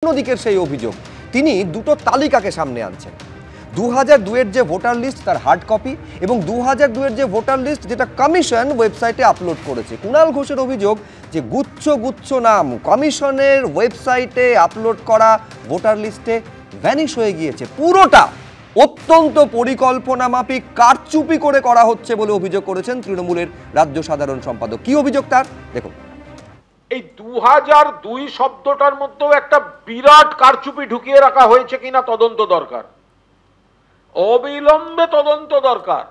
অন্যদিকের সেই অভিযোগ তিনি দুটো তালিকাকে সামনে আনছেন। 2002-এর যে ভোটার লিস্ট তার হার্ড কপি এবং 2002-এর যে ভোটার লিস্ট যেটা কমিশন ওয়েবসাইটে আপলোড করেছে। কুণাল ঘোষের অভিযোগ যে গুচ্ছ গুচ্ছ নাম কমিশনের ওয়েবসাইটে আপলোড করা ভোটার লিস্টে ভ্যানিশ হয়ে গিয়েছে। পুরোটা অত্যন্ত পরিকল্পনা মাফিক কারচুপি করে করা হচ্ছে বলে অভিযোগ করেছেন তৃণমূলের রাজ্য সাধারণ সম্পাদক। কি অভিযোগ তার দেখুন। এই 2002 শব্দটার মধ্যেও একটা বিরাট কারচুপি ঢুকিয়ে রাখা হয়েছে কিনা তদন্ত দরকার, অবিলম্বে তদন্ত দরকার।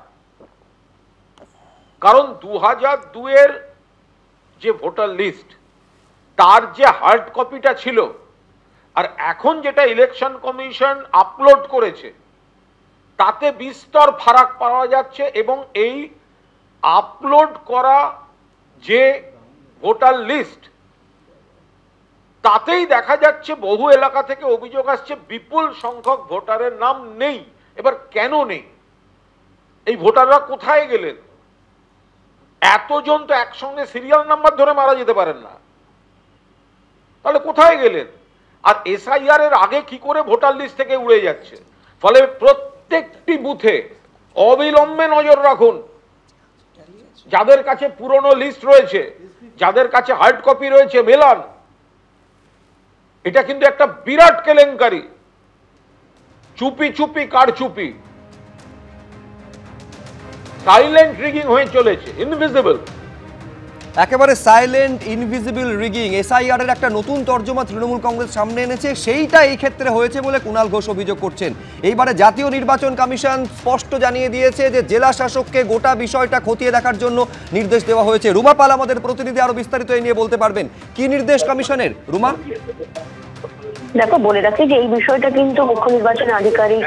কারণ 2002-এর যে ভোটার লিস্ট তার যে হার্ড কপিটা ছিল আর এখন যেটা ইলেকশন কমিশন আপলোড করেছে তাতে বিস্তর ফারাক পাওয়া যাচ্ছে। এবং এই আপলোড করা যে ভোটার লিস্ট তাতেই দেখা যাচ্ছে বহু এলাকা থেকে অভিযোগ আসছে বিপুল সংখ্যক ভোটারের নাম নেই। এবার কেন নেই? এই ভোটাররা কোথায় গেলেন? এতজন তো একসঙ্গে সিরিয়াল নাম্বার ধরে মারা যেতে পারেন না, তাহলে কোথায় গেলেন? আর এসআইআর এর আগে কি করে ভোটার লিস্ট থেকে উড়ে যাচ্ছে? ফলে প্রত্যেকটি বুথে অবিলম্বে নজর রাখুন। যাদের কাছে পুরনো লিস্ট রয়েছে, যাদের কাছে হার্ড কপি রয়েছে, মেলান। এটা কিন্তু একটা বিরাট কেলেঙ্কারি, চুপি চুপি কারচুপি, সাইলেন্ট রিগিং হয়ে চলেছে, ইনভিজিবল, একেবারে সাইলেন্ট ইনভিজিবল রিগিং। এসআইআর এর একটা নতুন তর্জমা তৃণমূল কংগ্রেস সামনে এনেছে, সেইটা এই ক্ষেত্রে হয়েছে বলে কুণাল ঘোষ অভিযোগ করছেন। এইবারে জাতীয় নির্বাচন কমিশন স্পষ্ট জানিয়ে দিয়েছে যে জেলা শাসককে গোটা বিষয়টা খতিয়ে দেখার জন্য নির্দেশ দেওয়া হয়েছে। রুমা পাল আমাদের প্রতিনিধি আরো বিস্তারিত এই নিয়ে বলতে পারবেন। কি নির্দেশ কমিশনের, রুমা? দেখো, বলে রাখি যে এই বিষয়টা কিন্তু মুখ্য নির্বাচন আধিকারিক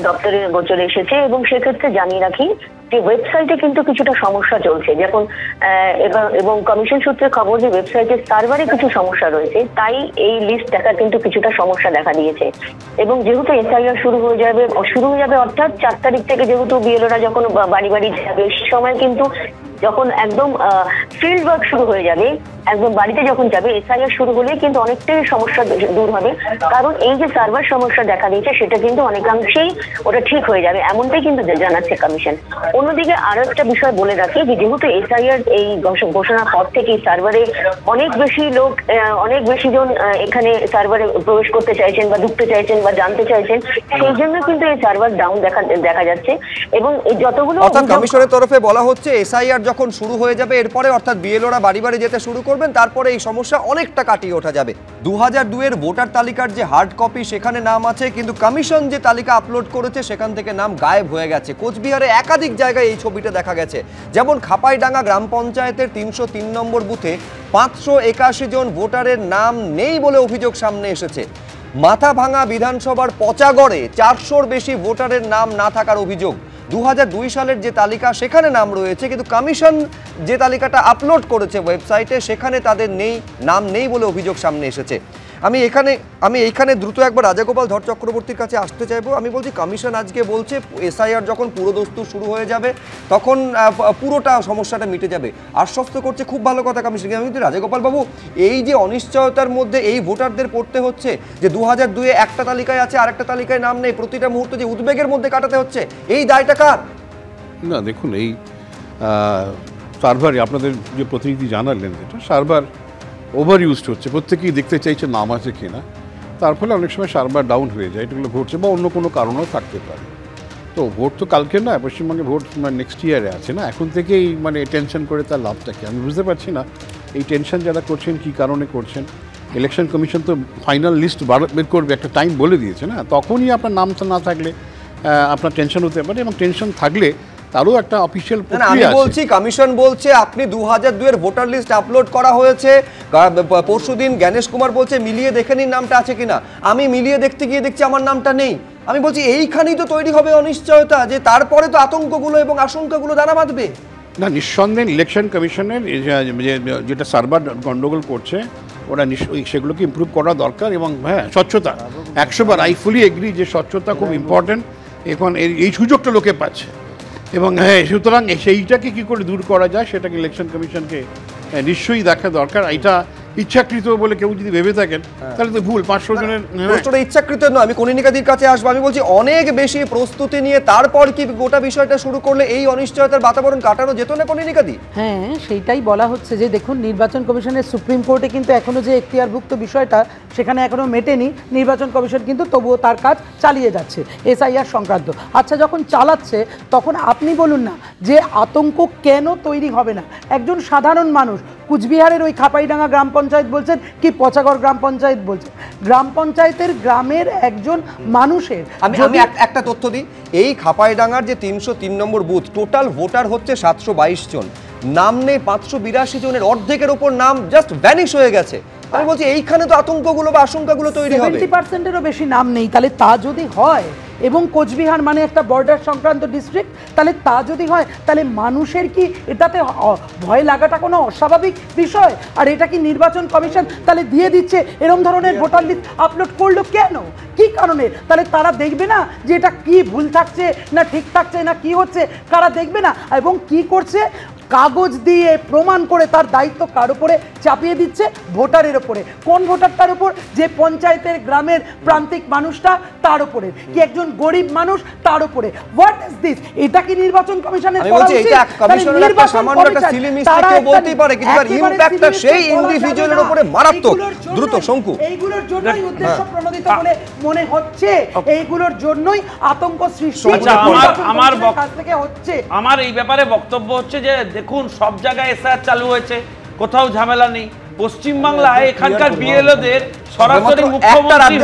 দপ্তরে গোচরে এসেছে এবং সেক্ষেত্রে জানিয়ে রাখি যে ওয়েবসাইটে কিন্তু কিছুটা সমস্যা চলছে। যখন এবং কমিশন সূত্রে খবর যে ওয়েবসাইটের সার্ভারে কিছু সমস্যা রয়েছে, তাই এই লিস্ট দেখা কিন্তু কিছুটা সমস্যা দেখা দিয়েছে। এবং যেহেতু এসআইআর শুরু হয়ে যাবে অর্থাৎ 4 তারিখ থেকে যেহেতু বিএলওরা যখন বাড়ি বাড়ি যাবে, সে সময় কিন্তু যখন একদম ফিল্ড ওয়ার্ক শুরু হয়ে যাবে, একদম বাড়িতে যখন যাবে, এসআইআর শুরু হলে কিন্তু অনেকটাই সমস্যা দূর হবে। কারণ এই যে সার্ভার সমস্যা দেখা দিয়েছে সেটা কিন্তু অনেকাংশেই ওটা ঠিক হয়ে যাবে, এমনটাই কিন্তু জানাচ্ছে কমিশন। অন্যদিকে আরো একটা বিষয় বলে রাখি যে যেহেতু এসআইআর এই ঘোষণার পর থেকে সার্ভারে অনেক বেশি লোক, অনেক বেশি জন এখানে সার্ভারে প্রবেশ করতে চাইছেন বা ঢুকতে চাইছেন বা জানতে চাইছেন, সেই জন্য কিন্তু এই সার্ভার ডাউন দেখা যাচ্ছে। এবং এই অর্থাৎ কমিশনের তরফে বলা হচ্ছে এসআইআর যখন শুরু হয়ে যাবে এরপরে অর্থাৎ বিএলওরা বাড়ি বাড়ি যেতে শুরু করবেন, তারপরে এই সমস্যা অনেকটা কাটিয়ে ওঠা যাবে। 2002-এর ভোটার তালিকার যে হার্ড কপি সেখানে নাম আছে, কিন্তু কমিশন যে তালিকা আপলোড করেছে সেখান থেকে নাম গায়েব হয়ে গেছে। কোচবিহারে একাধিক জায়গায় এই ছবিটা দেখা গেছে। যেমন খাপাইডাঙ্গা গ্রাম পঞ্চায়েতের 303 নম্বর বুথে 581 জন ভোটারের নাম নেই বলে অভিযোগ সামনে এসেছে। মাথাভাঙা বিধানসভার পচাগড়ে 400-র বেশি ভোটারের নাম না থাকার অভিযোগ। 2002 সালের যে তালিকা সেখানে নাম রয়েছে, কিন্তু কমিশন যে তালিকাটা আপলোড করেছে ওয়েবসাইটে সেখানে তাদের নাম নেই বলে অভিযোগ সামনে এসেছে। আমি এইখানে দ্রুত একবার রাজাগোপাল ধর চক্রবর্তীর কাছে আসতে চাইবো। আমি বলছি কমিশন আজকে বলছে এসআইআর যখন পুরোদস্তুর শুরু হয়ে যাবে তখন পুরোটা সমস্যাটা মিটে যাবে, আশ্বস্ত করছে, খুব ভালো কথা কমিশন। আমি কিন্তু রাজাগোপাল বাবু, এই যে অনিশ্চয়তার মধ্যে এই ভোটারদের পড়তে হচ্ছে যে 2002-এ একটা তালিকায় আছে আর একটা তালিকায় নাম নেই, প্রতিটা মুহূর্তে যে উদ্বেগের মধ্যে কাটাতে হচ্ছে, এই দায়টা কার? না দেখুন, এই সার্ভারে আপনাদের যে প্রতিনিধি জানালেন যেটা সার্ভার ওভার ইউজড হচ্ছে, প্রত্যেকেই দেখতে চাইছে নাম আছে কিনা, তার ফলে অনেক সময় সার্ভার ডাউন হয়ে যায়, এগুলো ঘটছে বা অন্য কোনো কারণও থাকতে পারে। তো ভোট তো কালকে না, পশ্চিমবঙ্গে ভোট নেক্সট ইয়ারে আছে না, এখন থেকেই টেনশন করে তার লাভটা কি আমি বুঝতে পারছি না। এই টেনশন যারা করছেন কী কারণে করছেন? ইলেকশন কমিশন তো ফাইনাল লিস্ট বের করবে, একটা টাইম বলে দিয়েছে না, তখনই আপনার নামটা না থাকলে আপনার টেনশন হতে পারে, এবং টেনশন থাকলে তারও একটা অফিসিয়াল প্রক্রিয়া আছে। আমি বলছি কমিশন বলছে আপনি 2002-এর ভোটার লিস্ট আপলোড করা হয়েছে, পরশুদিন জ্ঞানেশ কুমার বলছে মিলিয়ে দেখে নিন নামটা আছে কিনা। আমি মিলিয়ে দেখতে গিয়ে দেখছি আমার নামটা নেই। আমি বলছি এইখানেই তো তৈরি হবে অনিশ্চয়তা, যে তারপরে তো আতঙ্কগুলো এবং আশঙ্কাগুলো দাঁড়া বাঁধবে। না, নিঃসন্দেহে ইলেকশন কমিশনের যেটা সার্ভার গন্ডগোল করছে ওরা সেগুলোকে ইমপ্রুভ করা দরকার। এবং হ্যাঁ, স্বচ্ছতা 100বার আই ফুলি এগ্রি যে স্বচ্ছতা খুব ইম্পর্টেন্ট। এখন এই সুযোগটা লোকে পাচ্ছে, এবং হ্যাঁ, সুতরাং সেইটাকে কী করে দূর করা যায় সেটাকে ইলেকশন কমিশনকে নিশ্চয়ই দেখা দরকার। এটা ইচ্ছাকৃত বলে কেউ যদি ভেবে থাকেন তাহলে তো ভুল। 500 জনের প্রশ্নটা ইচ্ছাকৃত নয়, আমি কনিনিকাদির কাছে আসবো। আমি বলছি অনেক বেশি প্রস্তুতি নিয়ে তারপর কি গোটা বিষয়টা শুরু করলে এই অনিশ্চয়তার বাতাবরণ কাটানো যেত না কনিনিকাদি? হ্যাঁ, সেইটাই বলা হচ্ছে যে দেখুন, নির্বাচন কমিশনের সুপ্রিম কোর্টে কিন্তু এখনো যে এখতিয়ারভুক্ত বিষয়টা সেখানে এখনো মেটেনি। নির্বাচন কমিশন কিন্তু তবুও তার কাজ চালিয়ে যাচ্ছে এসআইআর সংক্রান্ত। আচ্ছা, যখন চালাচ্ছে তখন আপনি বলুন না যে আতঙ্ক কেন তৈরি হবে না? একজন সাধারণ মানুষ কুচবিহারের ওই খাপাইডাঙ্গা গ্রাম পঞ্চায়েত বলছেন কি পচাগড় গ্রাম পঞ্চায়েত বলছেন, গ্রাম পঞ্চায়েতের গ্রামের একজন মানুষের আমি একটা তথ্য দিই, এই খাপাইডাঙ্গার যে 303 নম্বর বুথ, টোটাল ভোটার হচ্ছে 722 জন, নাম নেই 582 জনের, অর্ধেকের ওপর নাম জাস্ট ভ্যানিশ হয়ে গেছে। আমি বলছি এইখানে তো আতঙ্কগুলো বা আশঙ্কাগুলো তৈরি হবে। 70%-এরও বেশি নাম নেই, তাহলে তা যদি হয়, এবং কোচবিহার মানে একটা বর্ডার সংক্রান্ত ডিস্ট্রিক্ট, তাহলে তা যদি হয় তাহলে মানুষের কি এটাতে ভয় লাগাটা কোনো অস্বাভাবিক বিষয়? আর এটা কি নির্বাচন কমিশন তাহলে দিয়ে দিচ্ছে এরকম ধরনের ভোটার লিস্ট আপলোড করলো কেন, কি কারণে? তাহলে তারা দেখবে না যে এটা কি ভুল থাকছে না ঠিক থাকছে না কি হচ্ছে? কারা দেখবে না? এবং কি করছে? কাগজ দিয়ে প্রমাণ করে তার দায়িত্ব কার উপরে চাপিয়ে দিচ্ছে? ভোটারের উপরে। কোন ভোটারটার উপর? যে পঞ্চায়েতের গ্রামের প্রান্তিক মানুষটা, তার উপরে। কি একজন গরিব মানুষ, তার উপরে। What is this? এটা কি নির্বাচন কমিশনের আমি বলছি এটা কমিশনের একটা সামান্য একটা সিলি মিস্টেক কেউ বলতেই পারে, কিন্তু তার ইমপ্যাক্টটা সেই ইন্ডিভিজুয়ালের উপরে মারাত্মক। দ্রুত শঙ্কু, এইগুলোর জন্যই উদ্দেশ্য প্রণোদিত বলে মনে হচ্ছে, এইগুলোর জন্যই আতঙ্ক সৃষ্টি আমার কাছ থেকে হচ্ছে। আমার এই ব্যাপারে বক্তব্য হচ্ছে যে দেখুন, সব জায়গায় এসআইআর চালু হয়েছে, কোথাও ঝামেলা নেই। পশ্চিমবাংলায় এখানকার বিএলওদের সরাসরি মুখ্যমন্ত্রী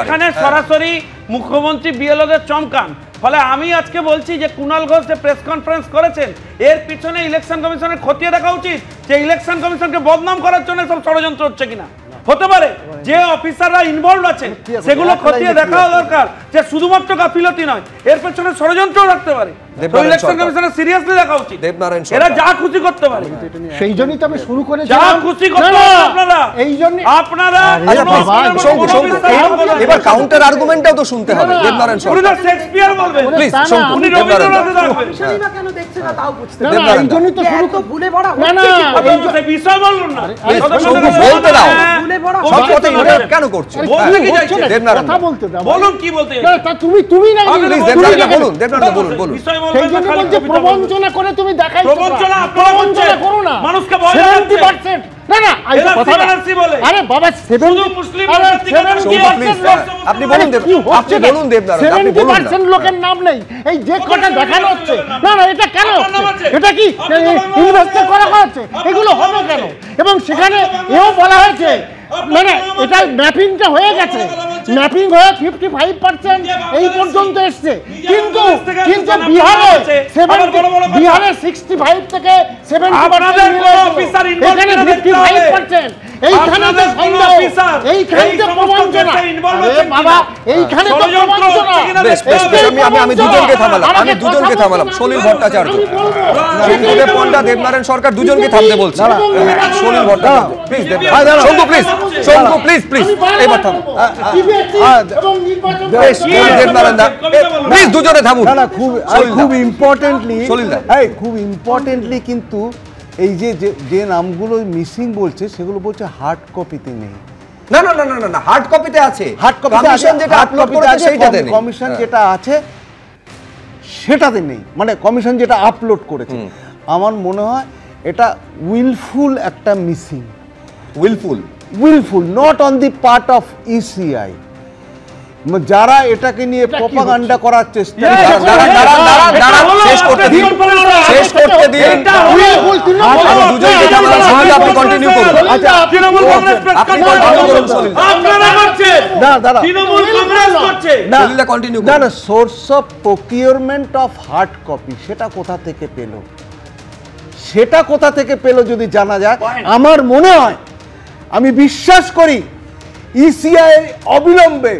এখানে সরাসরি মুখ্যমন্ত্রী বিএলওদের চমকান। ফলে আমি আজকে বলছি যে কুণাল ঘোষ যে প্রেস কনফারেন্স করেছেন, এর পিছনে ইলেকশন কমিশনের খতিয়ে দেখা উচিত যে ইলেকশন কমিশনকে বদনাম করার জন্য সব ষড়যন্ত্র হচ্ছে কিনা। হতে পারে যে অফিসাররা ইনভলভ আছেন সেগুলো খতিয়ে দেখা দরকার, যে শুধুমাত্র গাফিলতি নয়, এর পেছনে ষড়যন্ত্র রাখতে পারে। ইলেকশন কমিশনের সিরিয়াসলি দেখা উচিত। এরা যা খুশি করতে পারে, সেই জন্যই তো আমি শুরু করেছি। যা খুশি করতে পারে আপনারা, এই জন্য আপনারা এবার কাউন্টার আর্গুমেন্টটাও তো শুনতে হবে। দেবনারায়ণ সরকার উনি তো শেক্সপিয়ার বলবেন, প্লিজ উনি রবীন্দ্রনাথে থাকবেন। কেন দেখছে না তাও বুঝতে না, এই জন্যই তো শুরু তো ভুলে ভরা না না এই বিষয় বলুন না, বলতে দাও। ভুলে ভরা সব কথা ইন্টারাপ্ট কেন করছো? দেবনারায়ণ কথা বলতে দাও। বলুন কি বলতে না, তা তুমি না প্লিজ দেবনারায়ণ বলুন, দেবনারায়ণ বলুন বলুন। সেই জন্য বলছে প্রবঞ্চনা করে তুমি দেখাইছো। প্রবঞ্চনা আপনারা প্রবঞ্চনা করো না, মানুষকে ভয় দেখাচ্ছে। 70% না না এই এরা কথা সিনেমাসি বলে। আরে বাবা 70 মুসলিম আরে আপনি বলুন আপনি বলুন দেবনারায়ণ, আপনি বলুন না। 70% লোকের নাম নেই, এই যে কটা দেখানো হচ্ছে। না না এটা কেন হচ্ছে? এটা কি ইনভেস্ট করা হচ্ছে? এগুলো হবে কেন? এবং সেখানে এও বলা হয়েছে মানে এটা ম্যাপিংটা হয়ে গেছে, ম্যাপিং হয়ে 55% এই পর্যন্ত এসছে। কিন্তু বিহারে 65 থেকে 70% এখানে 55%। এইখানে তো সন্দেহ, এইখানে তো প্রবঞ্চনা। আরে বাবা এইখানে তো প্রবঞ্চনা। আমি দুজনকে থামালাম, সলিল ভট্টাচার্য, শঙ্কুদেব পণ্ডা, দেবনারায়ণ সরকার দুজনকে থামতে বলছে। সলিল ভট্টাচার্য প্লিজ, শঙ্কু প্লিজ, শঙ্কু প্লিজ প্লিজ এবার থামুন। দেবনারায়ণ দা প্লিজ দুজনে থামুন। খুব ইম্পর্টেন্টলি কিন্তু এই যে নামগুলো মিসিং বলছে সেগুলো বলছে হার্ড কপিতে নেই। না না না না না, হার্ড কপিতে আছে। হার্ড কপিতে কমিশন যেটা আপলোড করেছে সেইটাতে নেই। কমিশন যেটা আছে সেটাতে নেই, মানে কমিশন যেটা আপলোড করেছে। আমার মনে হয় এটা উইলফুল একটা missing. Wilful not on the part of ECI, যারা এটাকে নিয়ে প্রপাগান্ডা করার চেষ্টা। Source of procurement of hard copy সেটা কোথা থেকে পেল, যদি জানা যায়। আমার মনে হয়, আমি বিশ্বাস করি ইসিআই অবিলম্বে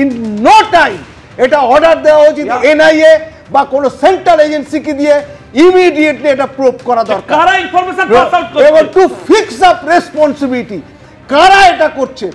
ইন নো টাইম এটা অর্ডার দেওয়া উচিত এনআইএ বা কোনো সেন্ট্রাল এজেন্সিকে দিয়ে ইমিডিয়েটলি এটা প্রুভ করা দরকার। কারা ইনফরমেশন পাস আউট করছে এবং টু ফিক্স আপ রেসপন্সিবিলিটি, কারা এটা করছে